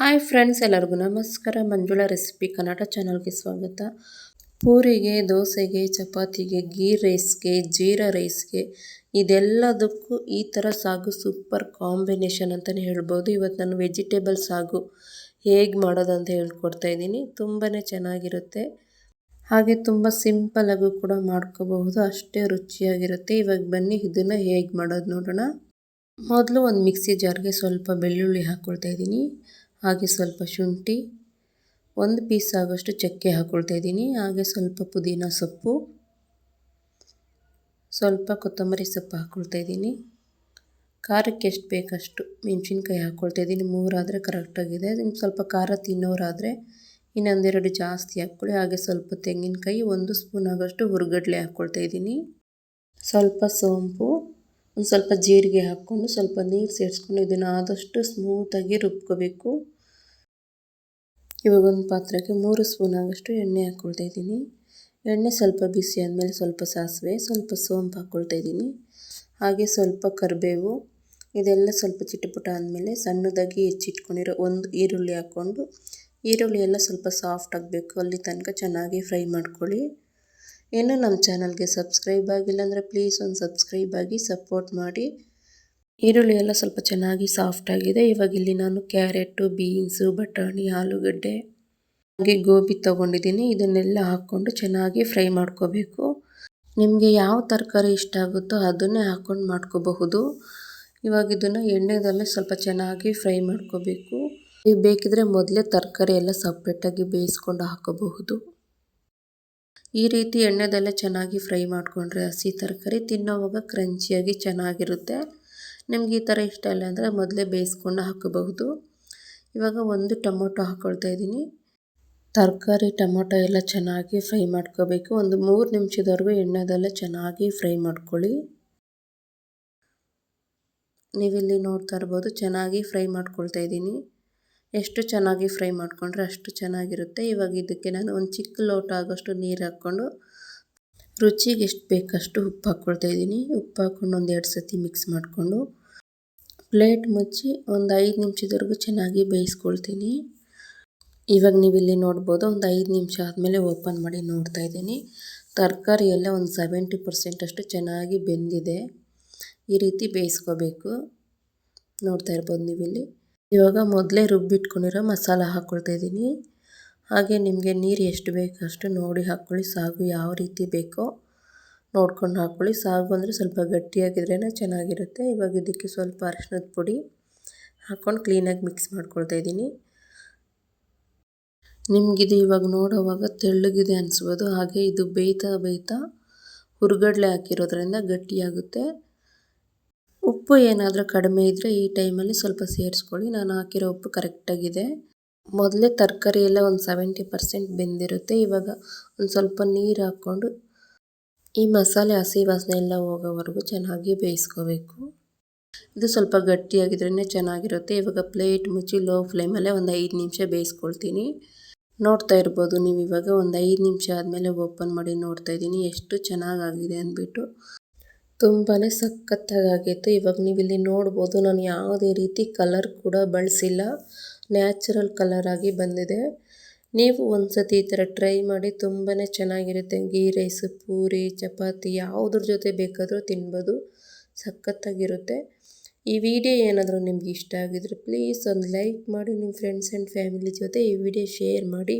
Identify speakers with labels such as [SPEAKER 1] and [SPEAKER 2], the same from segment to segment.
[SPEAKER 1] Hi friends, ಎಲ್ಲರಿಗೂ ನಮಸ್ಕಾರ. Manjula recipe Kannada ಚಾನಲ್ಗೆ ಸ್ವಾಗತ. ಪೂರಿಗೆ, ದೋಸೆಗೆ, ಚಪಾತಿಗೆ, ಗೀ ರೈಸ್ಗೆ, ಜೀರಾ ರೈಸ್ಗೆ ಇದೆಲ್ಲದಕ್ಕೂ ಈ ಥರ ಸಾಗು ಸೂಪರ್ ಕಾಂಬಿನೇಷನ್ ಅಂತಲೇ ಹೇಳ್ಬೋದು. ಇವತ್ತು ನಾನು ವೆಜಿಟೇಬಲ್ ಸಾಗು ಹೇಗೆ ಮಾಡೋದು ಅಂತ ಹೇಳ್ಕೊಡ್ತಾ ಇದ್ದೀನಿ. ತುಂಬಾ ಚೆನ್ನಾಗಿರುತ್ತೆ, ಹಾಗೆ ತುಂಬ ಸಿಂಪಲಾಗೂ ಕೂಡ ಮಾಡ್ಕೋಬಹುದು, ಅಷ್ಟೇ ರುಚಿಯಾಗಿರುತ್ತೆ. ಇವಾಗ ಬನ್ನಿ ಇದನ್ನು ಹೇಗೆ ಮಾಡೋದು ನೋಡೋಣ. ಮೊದಲು ಒಂದು ಮಿಕ್ಸಿ ಜಾರ್ಗೆ ಸ್ವಲ್ಪ ಬೆಳ್ಳುಳ್ಳಿ ಹಾಕ್ಕೊಳ್ತಾ ಇದ್ದೀನಿ, ಹಾಗೆ ಸ್ವಲ್ಪ ಶುಂಠಿ, ಒಂದು ಪೀಸ್ ಆಗೋಷ್ಟು ಚಕ್ಕೆ ಹಾಕ್ಕೊಳ್ತಾ ಇದ್ದೀನಿ, ಹಾಗೆ ಸ್ವಲ್ಪ ಪುದೀನ ಸೊಪ್ಪು, ಸ್ವಲ್ಪ ಕೊತ್ತಂಬರಿ ಸೊಪ್ಪು ಹಾಕ್ಕೊಳ್ತಾ ಇದ್ದೀನಿ. ಖಾರಕ್ಕೆ ಎಷ್ಟು ಬೇಕಷ್ಟು ಮೆಣಸಿನ್ಕಾಯಿ ಹಾಕ್ಕೊಳ್ತಾ ಇದ್ದೀನಿ, 3 ಆದರೆ ಕರೆಕ್ಟಾಗಿದೆ. ಇನ್ನು ಸ್ವಲ್ಪ ಖಾರ ತಿನ್ನೋರಾದರೆ ಇನ್ನೊಂದೆರಡು ಜಾಸ್ತಿ ಹಾಕ್ಕೊಳ್ಳಿ. ಹಾಗೆ ಸ್ವಲ್ಪ ತೆಂಗಿನಕಾಯಿ, 1 ಸ್ಪೂನ್ ಆಗೋಷ್ಟು ಹುರ್ಗಡ್ಲೆ ಹಾಕ್ಕೊಳ್ತಾ ಇದ್ದೀನಿ, ಸ್ವಲ್ಪ ಸೋಂಪು, ಒಂದು ಸ್ವಲ್ಪ ಜೀರಿಗೆ ಹಾಕ್ಕೊಂಡು ಸ್ವಲ್ಪ ನೀರು ಸೇರಿಸ್ಕೊಂಡು ಇದನ್ನು ಆದಷ್ಟು ಸ್ಮೂತಾಗಿ ರುಬ್ಕೋಬೇಕು. ಇವಾಗ ಒಂದು ಪಾತ್ರೆಗೆ 3 ಸ್ಪೂನ್ ಆಗೋಷ್ಟು ಎಣ್ಣೆ ಹಾಕ್ಕೊಳ್ತಾ ಇದ್ದೀನಿ. ಎಣ್ಣೆ ಸ್ವಲ್ಪ ಬಿಸಿ ಆದಮೇಲೆ ಸ್ವಲ್ಪ ಸಾಸಿವೆ, ಸ್ವಲ್ಪ ಸೋಂಪು ಹಾಕ್ಕೊಳ್ತಾ ಇದ್ದೀನಿ, ಹಾಗೆ ಸ್ವಲ್ಪ ಕರಿಬೇವು. ಇದೆಲ್ಲ ಸ್ವಲ್ಪ ಚಿಟಪಟ ಆದಮೇಲೆ ಸಣ್ಣದಾಗಿ ಹೆಚ್ಚಿಟ್ಕೊಂಡಿರೋ ಒಂದು ಈರುಳ್ಳಿ ಹಾಕ್ಕೊಂಡು, ಈರುಳ್ಳಿ ಎಲ್ಲ ಸ್ವಲ್ಪ ಸಾಫ್ಟ್ ಆಗಬೇಕು, ಅಲ್ಲಿ ತನಕ ಚೆನ್ನಾಗಿ ಫ್ರೈ ಮಾಡ್ಕೊಳ್ಳಿ. ಇನ್ನೂ ನಮ್ಮ ಚಾನಲ್ಗೆ ಸಬ್ಸ್ಕ್ರೈಬ್ ಆಗಿಲ್ಲ ಅಂದರೆ ಪ್ಲೀಸ್ ಒಂದು ಸಬ್ಸ್ಕ್ರೈಬ್ ಆಗಿ ಸಪೋರ್ಟ್ ಮಾಡಿ. ಈರುಳ್ಳಿ ಎಲ್ಲ ಸ್ವಲ್ಪ ಚೆನ್ನಾಗಿ ಸಾಫ್ಟ್ ಆಗಿದೆ. ಇವಾಗ ಇಲ್ಲಿ ನಾನು ಕ್ಯಾರೆಟು, ಬೀನ್ಸು, ಬಟಾಣಿ, ಆಲೂಗಡ್ಡೆ, ಹಾಗೆ ಗೋಬಿ ತೊಗೊಂಡಿದ್ದೀನಿ. ಇದನ್ನೆಲ್ಲ ಹಾಕ್ಕೊಂಡು ಚೆನ್ನಾಗಿ ಫ್ರೈ ಮಾಡ್ಕೋಬೇಕು. ನಿಮಗೆ ಯಾವ ತರಕಾರಿ ಇಷ್ಟ ಆಗುತ್ತೋ ಅದನ್ನೇ ಹಾಕ್ಕೊಂಡು ಮಾಡ್ಕೋಬಹುದು. ಇವಾಗ ಇದನ್ನು ಎಣ್ಣೆದಲ್ಲೇ ಸ್ವಲ್ಪ ಚೆನ್ನಾಗಿ ಫ್ರೈ ಮಾಡ್ಕೋಬೇಕು. ನೀವು ಬೇಕಿದ್ರೆ ಮೊದಲೇ ತರಕಾರಿ ಎಲ್ಲ ಸಪ್ರೇಟಾಗಿ ಬೇಯಿಸ್ಕೊಂಡು ಹಾಕೋಬಹುದು. ಈ ರೀತಿ ಎಣ್ಣೆದಲ್ಲೇ ಚೆನ್ನಾಗಿ ಫ್ರೈ ಮಾಡಿಕೊಂಡ್ರೆ ಹಸಿ ತರಕಾರಿ ತಿನ್ನೋವಾಗ ಕ್ರಂಚಿಯಾಗಿ ಚೆನ್ನಾಗಿರುತ್ತೆ. ನಿಮ್ಗೆ ಈ ಥರ ಇಷ್ಟ ಇಲ್ಲ ಅಂದರೆ ಮೊದಲೇ ಬೇಯಿಸ್ಕೊಂಡು ಹಾಕಬಹುದು. ಇವಾಗ ಒಂದು ಟೊಮೊಟೊ ಹಾಕ್ಕೊಳ್ತಾ ಇದ್ದೀನಿ. ತರಕಾರಿ ಟೊಮೊಟೊ ಎಲ್ಲ ಚೆನ್ನಾಗಿ ಫ್ರೈ ಮಾಡ್ಕೋಬೇಕು. ಒಂದು 3 ನಿಮಿಷದವರೆಗೂ ಎಣ್ಣೆದಲ್ಲೇ ಚೆನ್ನಾಗಿ ಫ್ರೈ ಮಾಡ್ಕೊಳ್ಳಿ. ನೀವಿಲ್ಲಿ ನೋಡ್ತಾ ಇರ್ಬೋದು, ಚೆನ್ನಾಗಿ ಫ್ರೈ ಮಾಡ್ಕೊಳ್ತಾ ಇದ್ದೀನಿ. ಎಷ್ಟು ಚೆನ್ನಾಗಿ ಫ್ರೈ ಮಾಡಿಕೊಂಡ್ರೆ ಅಷ್ಟು ಚೆನ್ನಾಗಿರುತ್ತೆ. ಇವಾಗ ಇದಕ್ಕೆ ನಾನು ಒಂದು ಚಿಕ್ಕ ಲೋಟ ಆಗೋಷ್ಟು ನೀರು ಹಾಕ್ಕೊಂಡು ರುಚಿಗೆ ಎಷ್ಟು ಬೇಕಷ್ಟು ಉಪ್ಪು ಹಾಕ್ಕೊಳ್ತಾ ಇದ್ದೀನಿ. ಉಪ್ಪು ಹಾಕ್ಕೊಂಡು 1-2 ಸತಿ ಮಿಕ್ಸ್ ಮಾಡಿಕೊಂಡು ಪ್ಲೇಟ್ ಮುಚ್ಚಿ ಒಂದು 5 ನಿಮಿಷದವರೆಗೂ ಚೆನ್ನಾಗಿ ಬೇಯಿಸ್ಕೊಳ್ತೀನಿ. ಇವಾಗ ನೀವಿಲ್ಲಿ ನೋಡ್ಬೋದು, ಒಂದು 5 ನಿಮಿಷ ಆದಮೇಲೆ ಓಪನ್ ಮಾಡಿ ನೋಡ್ತಾ ಇದ್ದೀನಿ. ತರಕಾರಿ ಎಲ್ಲ ಒಂದು 70% ಅಷ್ಟು ಚೆನ್ನಾಗಿ ಬೆಂದಿದೆ. ಈ ರೀತಿ ಬೇಯಿಸ್ಕೋಬೇಕು, ನೋಡ್ತಾ ಇರ್ಬೋದು ನೀವಿಲ್ಲಿ. ಇವಾಗ ಮೊದಲೇ ರುಬ್ಬಿಟ್ಕೊಂಡಿರೋ ಮಸಾಲ ಹಾಕ್ಕೊಳ್ತಾ ಇದ್ದೀನಿ. ಹಾಗೆ ನಿಮಗೆ ನೀರು ಎಷ್ಟು ಬೇಕೋ ಅಷ್ಟು ನೋಡಿ ಹಾಕ್ಕೊಳ್ಳಿ. ಸಾಗು ಯಾವ ರೀತಿ ಬೇಕೋ ನೋಡ್ಕೊಂಡು ಹಾಕ್ಕೊಳ್ಳಿ. ಸಾಗು ಅಂದರೆ ಸ್ವಲ್ಪ ಗಟ್ಟಿಯಾಗಿದ್ರೇ ಚೆನ್ನಾಗಿರುತ್ತೆ. ಇವಾಗ ಇದಕ್ಕೆ ಸ್ವಲ್ಪ ಅರಿಶಿಣದ ಪುಡಿ ಹಾಕ್ಕೊಂಡು ಕ್ಲೀನಾಗಿ ಮಿಕ್ಸ್ ಮಾಡ್ಕೊಳ್ತಾ ಇದ್ದೀನಿ. ನಿಮಗಿದು ಇವಾಗ ನೋಡೋವಾಗ ತೆಳ್ಳಗಿದೆ ಅನಿಸ್ಬೋದು, ಹಾಗೆ ಇದು ಬೇಯ್ತಾ ಹುರ್ಗಡ್ಲೆ ಹಾಕಿರೋದ್ರಿಂದ ಗಟ್ಟಿಯಾಗುತ್ತೆ. ಉಪ್ಪು ಏನಾದರೂ ಕಡಿಮೆ ಇದ್ದರೆ ಈ ಟೈಮಲ್ಲಿ ಸ್ವಲ್ಪ ಸೇರಿಸ್ಕೊಳ್ಳಿ. ನಾನು ಹಾಕಿರೋ ಉಪ್ಪು ಕರೆಕ್ಟಾಗಿದೆ. ಮೊದಲೇ ತರಕಾರಿ ಎಲ್ಲ ಒಂದು 70% ಬೆಂದಿರುತ್ತೆ. ಇವಾಗ ಒಂದು ಸ್ವಲ್ಪ ನೀರು ಹಾಕ್ಕೊಂಡು ಈ ಮಸಾಲೆ ಹಸಿ ವಾಸನೆ ಎಲ್ಲ ಹೋಗೋವರೆಗೂ ಚೆನ್ನಾಗಿ ಬೇಯಿಸ್ಕೋಬೇಕು. ಇದು ಸ್ವಲ್ಪ ಗಟ್ಟಿಯಾಗಿದ್ರೇ ಚೆನ್ನಾಗಿರುತ್ತೆ. ಇವಾಗ ಪ್ಲೇಟ್ ಮುಚ್ಚಿ ಲೋ ಫ್ಲೇಮಲ್ಲೇ ಒಂದು 5 ನಿಮಿಷ ಬೇಯಿಸ್ಕೊಳ್ತೀನಿ. ನೋಡ್ತಾ ಇರ್ಬೋದು ನೀವು, ಇವಾಗ ಒಂದು 5 ನಿಮಿಷ ಆದಮೇಲೆ ಓಪನ್ ಮಾಡಿ ನೋಡ್ತಾ ಇದ್ದೀನಿ ಎಷ್ಟು ಚೆನ್ನಾಗಾಗಿದೆ ಅಂದ್ಬಿಟ್ಟು. ತುಂಬಾ ಸಖತ್ತಾಗಿತ್ತು. ಇವಾಗ ನೀವಿಲ್ಲಿ ನೋಡ್ಬೋದು, ನಾನು ಯಾವುದೇ ರೀತಿ ಕಲರ್ ಕೂಡ ಬಳಸಿಲ್ಲ, ನ್ಯಾಚುರಲ್ ಕಲರ್ ಆಗಿ ಬಂದಿದೆ. ನೀವು ಒಂದು ಸತಿ ಈ ಥರ ಟ್ರೈ ಮಾಡಿ, ತುಂಬಾ ಚೆನ್ನಾಗಿರುತ್ತೆ. ಗೀ ರೈಸು, ಪೂರಿ, ಚಪಾತಿ ಯಾವುದ್ರ ಜೊತೆ ಬೇಕಾದರೂ ತಿನ್ಬೋದು, ಸಖತ್ತಾಗಿರುತ್ತೆ. ಈ ವಿಡಿಯೋ ಏನಾದರೂ ನಿಮ್ಗೆ ಇಷ್ಟ ಆಗಿದ್ರೆ ಪ್ಲೀಸ್ ಒಂದು ಲೈಕ್ ಮಾಡಿ, ನಿಮ್ಮ ಫ್ರೆಂಡ್ಸ್ ಆ್ಯಂಡ್ ಫ್ಯಾಮಿಲಿ ಜೊತೆ ಈ ವಿಡಿಯೋ ಶೇರ್ ಮಾಡಿ.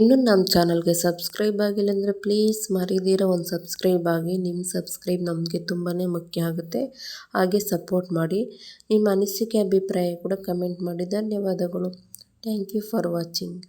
[SPEAKER 1] ಇನ್ನೂ ನಮ್ಮ ಚಾನಲ್ಗೆ ಸಬ್ಸ್ಕ್ರೈಬ್ ಆಗಿಲ್ಲ ಅಂದರೆ ಪ್ಲೀಸ್ ಮರಿದಿರೋ ಒಂದು ಸಬ್ಸ್ಕ್ರೈಬ್ ಆಗಿ. ನಿಮ್ಮ ಸಬ್ಸ್ಕ್ರೈಬ್ ನಮಗೆ ತುಂಬಾ ಮುಖ್ಯ ಆಗುತ್ತೆ, ಹಾಗೆ ಸಪೋರ್ಟ್ ಮಾಡಿ. ನಿಮ್ಮ ಅನಿಸಿಕೆ ಅಭಿಪ್ರಾಯ ಕೂಡ ಕಮೆಂಟ್ ಮಾಡಿ. ಧನ್ಯವಾದಗಳು. Thank you for watching.